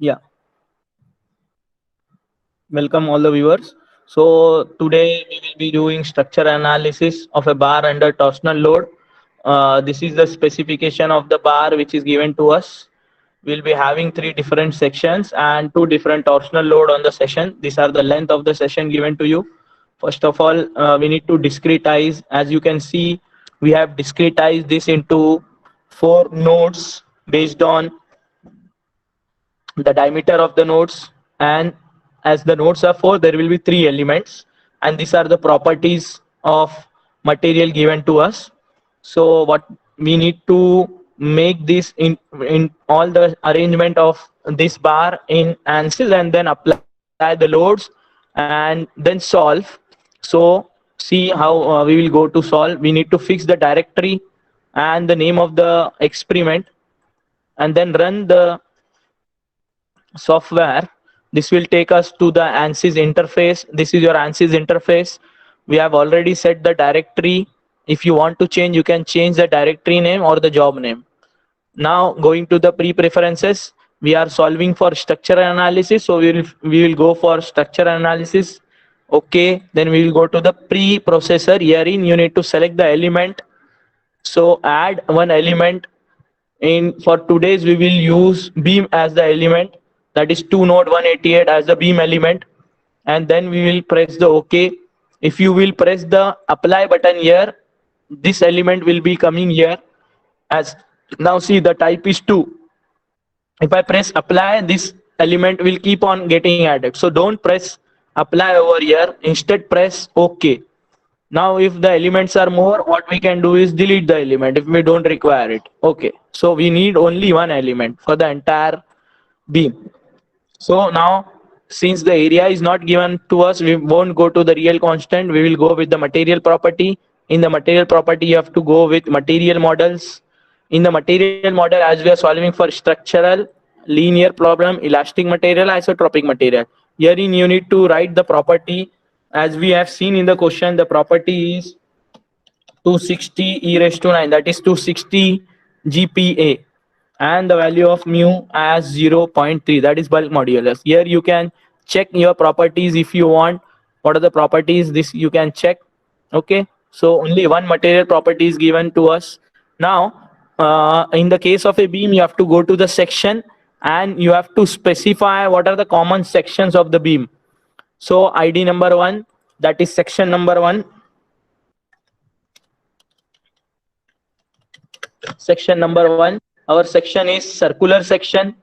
Yeah, welcome all the viewers. So today we will be doing structure analysis of a bar under torsional load. This is the specification of the bar which is given to us. We'll be having three different sections and two different torsional load on the session. These are the length of the session given to you. First of all, we need to discretize. As you can see, we have discretized this into four nodes based on the diameter of the nodes, and as the nodes are four, there will be three elements, and these are the properties of material given to us. So what we need to make this in all the arrangement of this bar in ANSYS and then apply the loads and then solve. So see how we will go to solve. We need to fix the directory and the name of the experiment and then run the software. This will take us to the ANSYS interface. This is your ANSYS interface. We have already set the directory. If you want to change, you can change the directory name or the job name. Now going to the pre-preferences, we are solving for structure analysis. So we will go for structure analysis. Okay, then we will go to the pre-processor. Herein you need to select the element. So add one element. In for today's we will use beam as the element, that is 2 node 188 as the beam element, and then we will press the OK. If you will press the apply button here, this element will be coming here. As now see, the type is 2. If I press apply, this element will keep on getting added. So don't press apply over here, instead press OK. Now if the elements are more, what we can do is delete the element if we don't require it. Okay, so we need only one element for the entire beam. So now since the area is not given to us, we won't go to the real constant, we will go with the material property. In the material property you have to go with material models. In the material model, as we are solving for structural linear problem, elastic material, isotropic material, herein you need to write the property. As we have seen in the question, the property is 260 e raised to 9, that is 260 GPa, and the value of mu as 0.3, that is bulk modulus. Here you can check your properties if you want. What are the properties? This you can check. Okay, so only one material property is given to us. Now in the case of a beam, you have to go to the section and you have to specify what are the common sections of the beam. So ID number 1, that is section number 1. Section number 1, our section is circular section,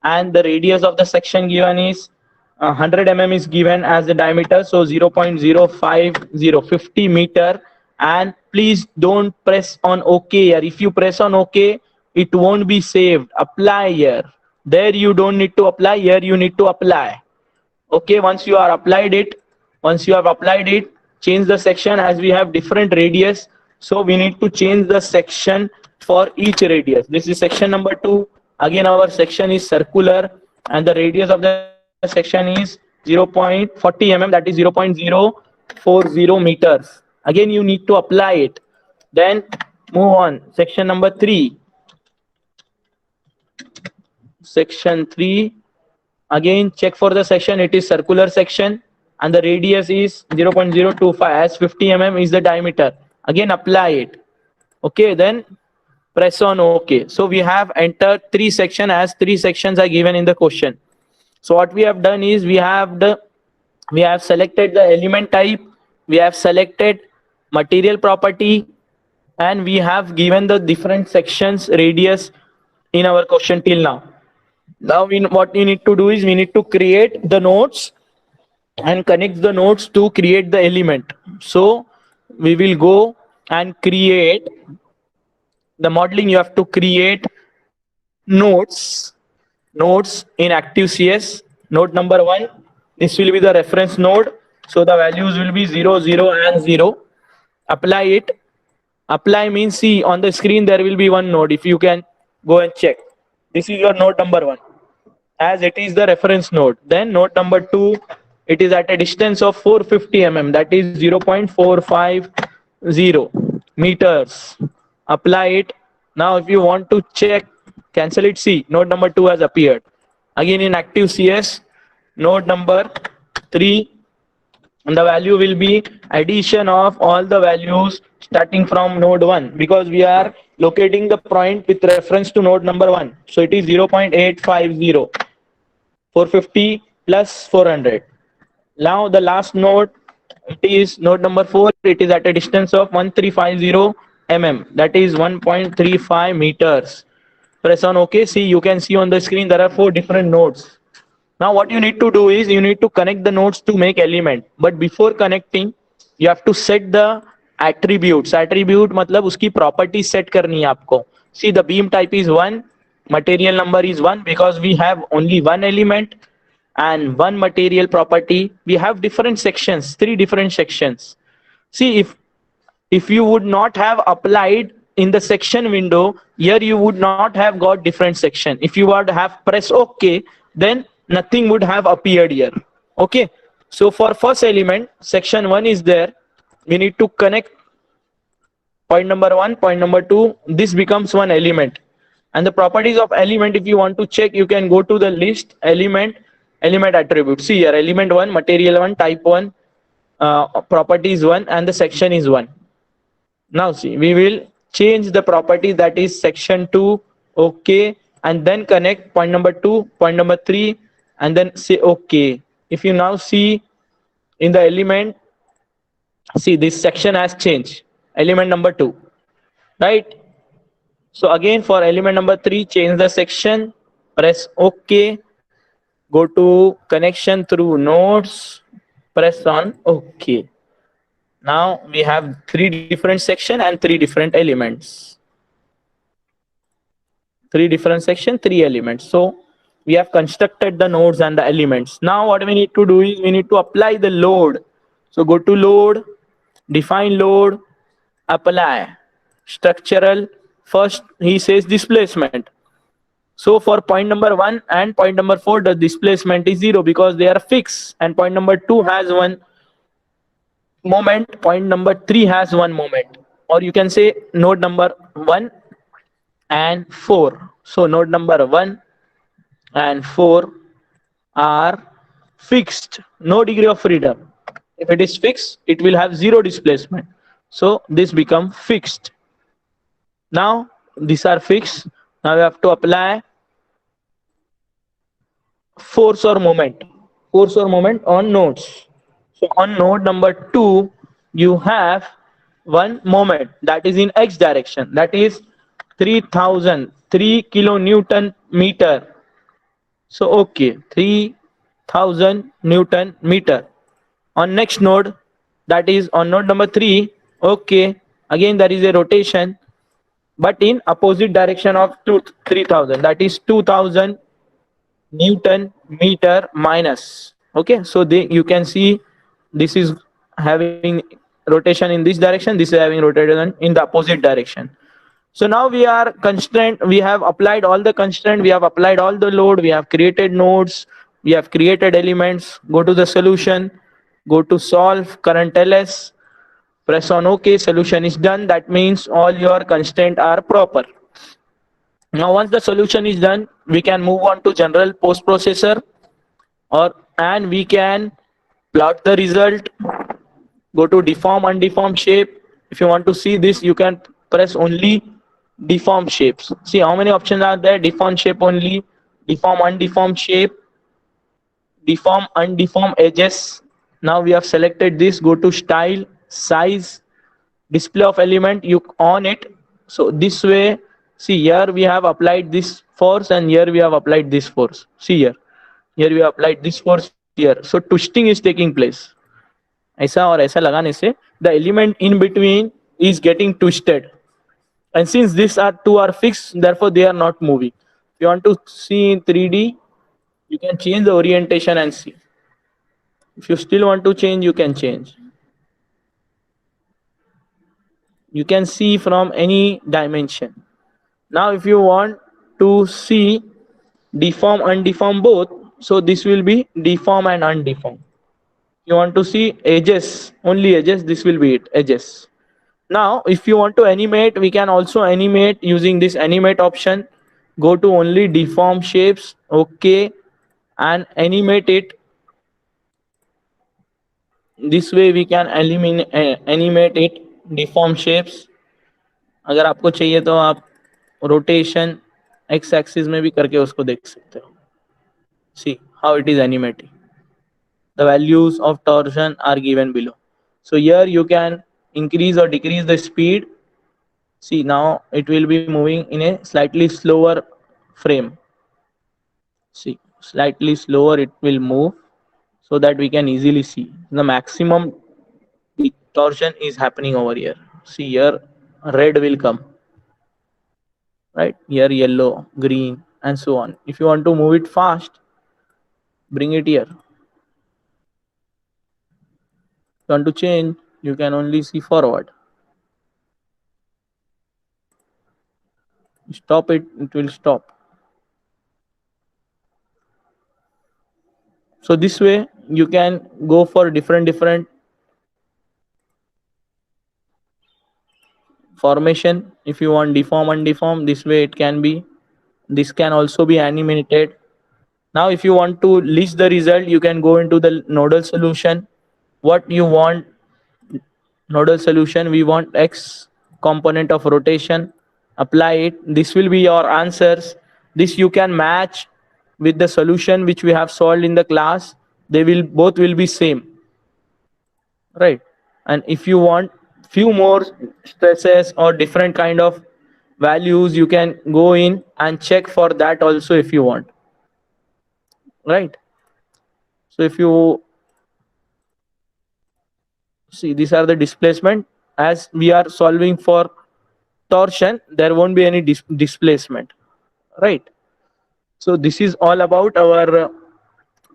and the radius of the section given is 100 mm is given as the diameter, so 0.050 meter. And please don't press on OK here. If you press on OK, it won't be saved. Apply here. There you don't need to apply, here you need to apply. Okay, once you have applied it, change the section. As we have different radius, so we need to change the section for each radius. This is section number 2. Again our section is circular and the radius of the section is 0.40 mm, that is 0.040 meters. Again you need to apply it. Then move on, section number 3. Section 3, again check for the section, it is circular section and the radius is 0.025 as 50 mm is the diameter. Again apply it. Okay, then press on OK. So we have entered 3 sections as 3 sections are given in the question. So what we have done is we have selected the element type, we have selected material property, and we have given the different sections radius in our question till now. Now what we need to do is we need to create the nodes and connect the nodes to create the element. So we will go and create the modeling. You have to create nodes in ActiveCS. Node number 1, this will be the reference node, so the values will be 0, 0 and 0. Apply it. Apply means, see on the screen there will be one node. If you can go and check, this is your node number 1 as it is the reference node. Then node number 2, it is at a distance of 450 mm, that is 0.450 meters. Apply it. Now if you want to check, cancel it. See, node number 2 has appeared. Again in active CS, node number 3, and the value will be addition of all the values starting from node 1, because we are locating the point with reference to node number 1. So it is 0.850, 450 plus 400. Now the last node, it is node number 4. It is at a distance of 1350 mm, that is 1.35 meters. Press on OK. See, you can see on the screen there are 4 different nodes. Now what you need to do is you need to connect the nodes to make element. But before connecting, you have to set the attributes. Attribute मतलब उसकी property set करनी है आपको. See, the beam type is 1, material number is 1, because we have only one element and one material property. We have different sections, 3 different sections. See, if you would not have applied in the section window, here you would not have got different section. If you would have pressed OK, then nothing would have appeared here. Okay, so for first element, section 1 is there. We need to connect point number 1, point number 2. This becomes one element. And the properties of element, if you want to check, you can go to the list, element attribute. See here, element 1, material 1, type 1, properties 1, and the section is 1. Now see, we will change the property, that is section 2. Okay, and then connect point number 2, point number 3, and then say OK. If you now see in the element, see this section has changed, element number 2, right? So again for element number 3, change the section, press OK, go to connection through nodes, press on OK. Now we have 3 different sections and 3 different elements. 3 different sections, 3 elements. So we have constructed the nodes and the elements. Now what we need to do is we need to apply the load. So go to load, define load, apply structural. First he says displacement. So for point number 1 and point number 4, the displacement is 0 because they are fixed, and point number 2 has one moment, point number 3 has one moment, or you can say node number 1 and 4. So node number 1 and 4 are fixed, no degree of freedom. If it is fixed, it will have 0 displacement. So this become fixed. Now these are fixed. Now we have to apply force or moment on nodes. So on node number 2, you have one moment that is in x direction, that is 3003 kilonewton meter. So okay, 3000 Newton meter. On next node, that is on node number 3, okay, again there is a rotation, but in opposite direction of 3000, that is 2000 Newton meter minus. Okay, so you can see this is having rotation in this direction, this is having rotation in the opposite direction. So now we are constrained, we have applied all the constraint, we have applied all the load, we have created nodes, we have created elements. Go to the solution, go to solve current ls, press on OK, solution is done. That means all your constraints are proper. Now once the solution is done, we can move on to general post processor, and we can plot the result. Go to deform undeformed shape. If you want to see this, you can press only deform shapes. See how many options are there? Deform shape only, deform undeformed shape, deform undeformed edges. Now we have selected this. Go to style, size, display of element, you on it. So this way, see here we have applied this force and here we have applied this force. See here we have applied this force here. So twisting is taking place. ऐसा और ऐसा लगाने से the element in between is getting twisted, and since these two are fixed, therefore they are not moving. If you want to see in 3D, you can change the orientation and see. If you still want to change, you can change. You can see from any dimension. Now if you want to see deform undeform both, so this will be deform and undeform. You want to see edges, only edges, this will be it, edges. Now if you want to animate, we can also animate using this animate option. Go to only deform shapes, okay, and animate it. This way we can animate it, deform shapes. अगर आपको चाहिए तो आप rotation x axis में भी करके उसको देख सकते हो. See how it is animating. The values of torsion are given below. So here you can increase or decrease the speed. See, now it will be moving in a slightly slower frame. See, slightly slower it will move, so that we can easily see the maximum torsion is happening over here. See here, red will come, right? Here yellow, green, and so on. If you want to move it fast, bring it here. If you want to change, you can only see forward. Stop it, it will stop. So this way you can go for different formation. If you want deform undeform, this way it can be. This can also be animated. Now if you want to list the result, you can go into the nodal solution. What you want, nodal solution, we want x component of rotation, apply it. This will be your answers. This you can match with the solution which we have solved in the class. They will both will be same, right? And if you want few more stresses or different kind of values, you can go in and check for that also if you want, right? So if you see, these are the displacement. As we are solving for torsion, there won't be any displacement, right? So this is all about our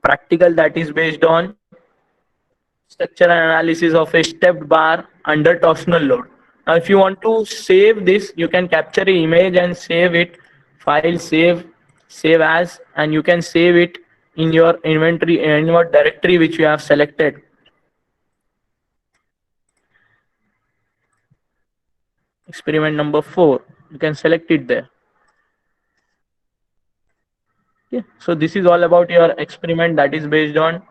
practical that is based on structure and analysis of a stepped bar under torsional load. Now, if you want to save this, you can capture an image and save it, file, save as, and you can save it in your inventory, in your directory which you have selected. Experiment number 4, you can select it there. Okay. So this is all about your experiment that is based on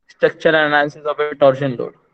structure and analysis of a torsion load.